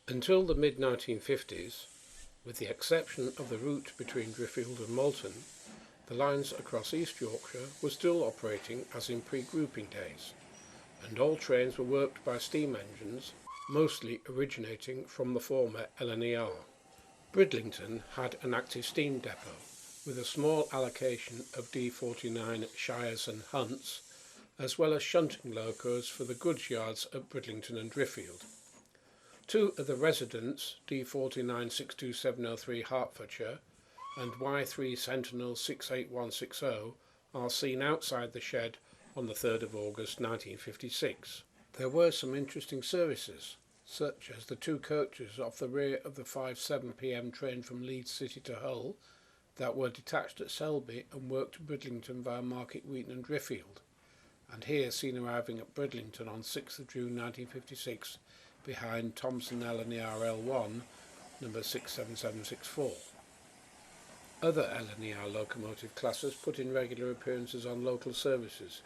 Until the mid-1950s, with the exception of the route between Driffield and Malton, the lines across East Yorkshire were still operating as in pre-grouping days, and all trains were worked by steam engines, mostly originating from the former LNER. Bridlington had an active steam depot, with a small allocation of D49 Shires and Hunts, as well as shunting locos for the goods yards at Bridlington and Driffield. Two of the residents, D49 62703 Hertfordshire and Y3 Sentinel 68160, are seen outside the shed on the 3rd of August 1956. There were some interesting services, such as the two coaches off the rear of the 5:07 p.m. train from Leeds City to Hull that were detached at Selby and worked to Bridlington via Market Wheaton and Driffield, and here seen arriving at Bridlington on 6th of June 1956 behind Thomson LNER L1 number 67764. Other LNER locomotive classes put in regular appearances on local services.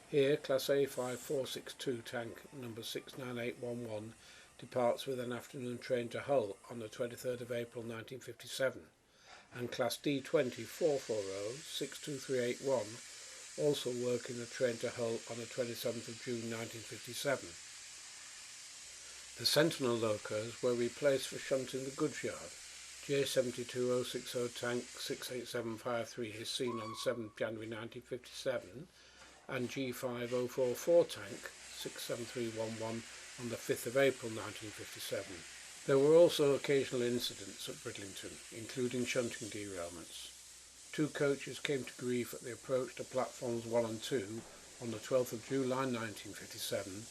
Here Class A 5462 tank number 69811 departs with an afternoon train to Hull on the 23rd of April 1957, and Class D20 440 62381 also work in a train to Hull on the 27th of June 1957. The Sentinel locos were replaced for shunting the goods yard. J72060 tank 68753 is seen on 7th January 1957, and G5044 tank 67311 on the 5th of April 1957. There were also occasional incidents at Bridlington, including shunting derailments. Two coaches came to grief at the approach to platforms 1 and 2 on the 12th of July 1957,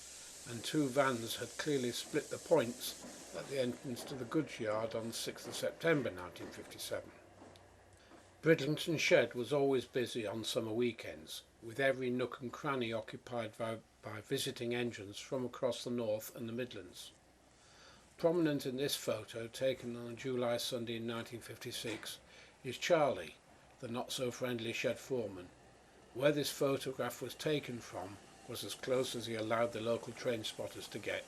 and two vans had clearly split the points at the entrance to the goods yard on 6th of September 1957. Bridlington Shed was always busy on summer weekends, with every nook and cranny occupied by visiting engines from across the North and the Midlands. Prominent in this photo, taken on a July Sunday in 1956, is Charlie, the not-so-friendly shed foreman. Where this photograph was taken from was as close as he allowed the local train spotters to get.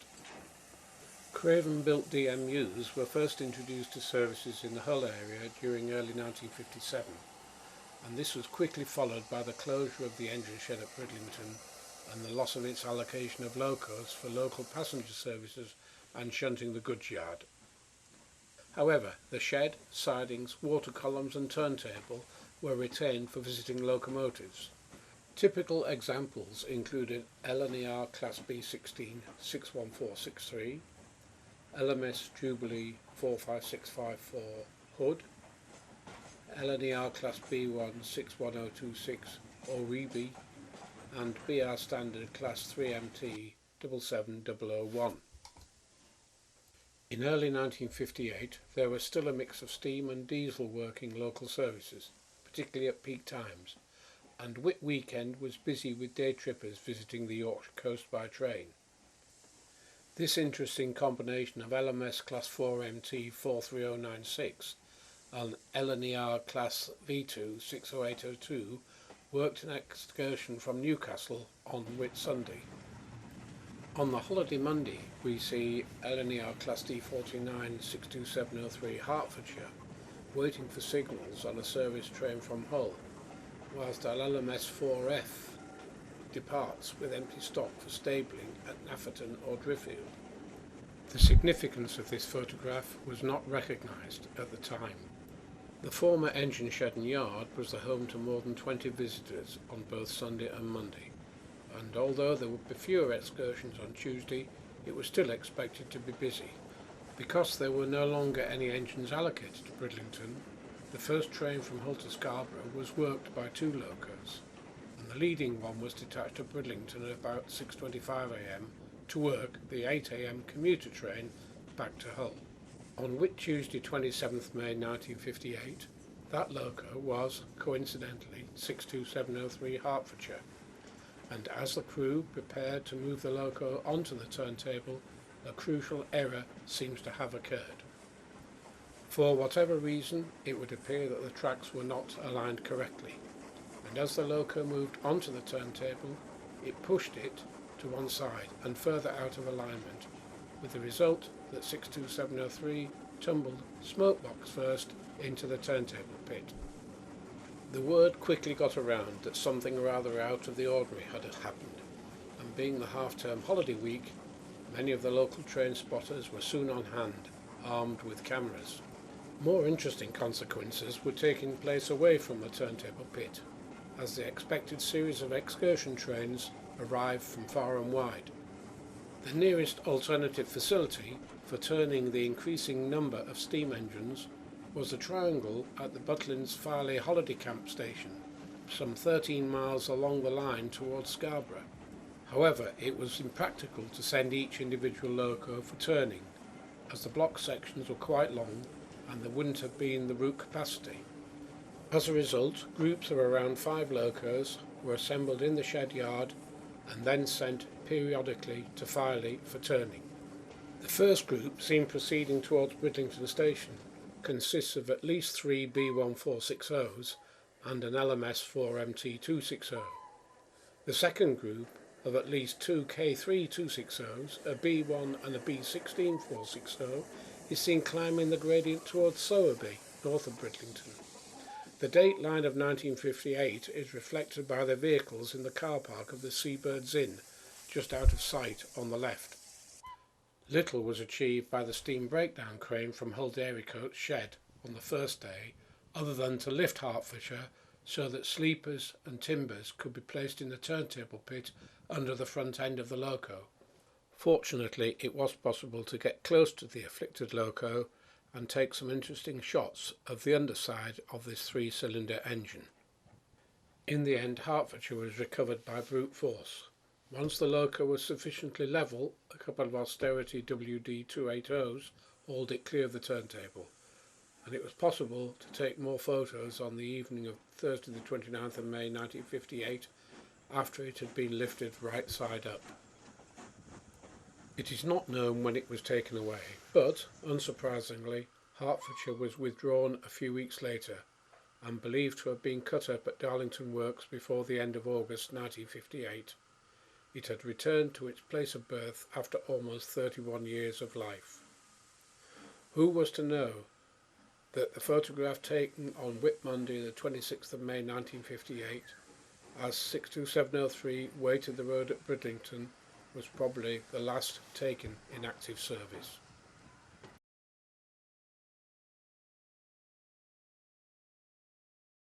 Craven-built DMUs were first introduced to services in the Hull area during early 1957, and this was quickly followed by the closure of the engine shed at Bridlington and the loss of its allocation of locos for local passenger services and shunting the goods yard. However, the shed, sidings, water columns and turntable were retained for visiting locomotives. Typical examples included LNER Class B16 61463, LMS Jubilee 45654 Hood, LNER Class B1 61026 Oribi, and BR Standard Class 3MT 77001. In early 1958 there was still a mix of steam and diesel working local services, particularly at peak times, and Whit Weekend was busy with day trippers visiting the Yorkshire coast by train. This interesting combination of LMS Class 4MT 43096 and LNER Class V2 60802 worked an excursion from Newcastle on Whit Sunday. On the holiday Monday we see LNER Class D49 62703 Hertfordshire waiting for signals on a service train from Hull, whilst LMS 4F departs with empty stock for stabling at Nafferton or Driffield. The significance of this photograph was not recognised at the time. The former engine shed and yard was the home to more than 20 visitors on both Sunday and Monday, and although there would be fewer excursions on Tuesday, it was still expected to be busy. Because there were no longer any engines allocated to Bridlington, the first train from Hull to Scarborough was worked by two locos, and the leading one was detached at Bridlington at about 6:25 a.m. to work the 8 a.m. commuter train back to Hull. On Whit Tuesday 27th May 1958, that loco was, coincidentally, 62703 Hertfordshire, and as the crew prepared to move the loco onto the turntable, a crucial error seems to have occurred. For whatever reason, it would appear that the tracks were not aligned correctly, and as the loco moved onto the turntable, it pushed it to one side and further out of alignment, with the result that 62703 tumbled smokebox first into the turntable pit. The word quickly got around that something rather out of the ordinary had happened, and being the half-term holiday week, many of the local train spotters were soon on hand, armed with cameras. More interesting consequences were taking place away from the turntable pit, as the expected series of excursion trains arrived from far and wide. The nearest alternative facility for turning the increasing number of steam engines was the triangle at the Butlins Farley Holiday Camp station, some 13 miles along the line towards Scarborough. However, it was impractical to send each individual loco for turning, as the block sections were quite long and there wouldn't have been the route capacity. As a result, groups of around 5 locos were assembled in the shed yard and then sent periodically to Farley for turning. The first group, seen proceeding towards Bridlington station, consists of at least 3 B1460s and an LMS 4MT260. The second group, of at least 2 K3260s, a B1 and a B16460, is seen climbing the gradient towards Sowerby, north of Bridlington. The date line of 1958 is reflected by the vehicles in the car park of the Seabirds Inn, just out of sight on the left. Little was achieved by the steam breakdown crane from Hull Dairy Coach shed on the first day, other than to lift Hertfordshire so that sleepers and timbers could be placed in the turntable pit under the front end of the loco. Fortunately, it was possible to get close to the afflicted loco and take some interesting shots of the underside of this 3-cylinder engine. In the end, Hertfordshire was recovered by brute force. Once the loco was sufficiently level, a couple of austerity WD-280s hauled it clear of the turntable, and it was possible to take more photos on the evening of Thursday the 29th of May 1958 after it had been lifted right side up. It is not known when it was taken away, but, unsurprisingly, Hertfordshire was withdrawn a few weeks later and believed to have been cut up at Darlington Works before the end of August 1958. It had returned to its place of birth after almost 31 years of life. Who was to know that the photograph taken on Whit Monday the 26th of May 1958, as 62703 waited the road at Bridlington, was probably the last taken in active service.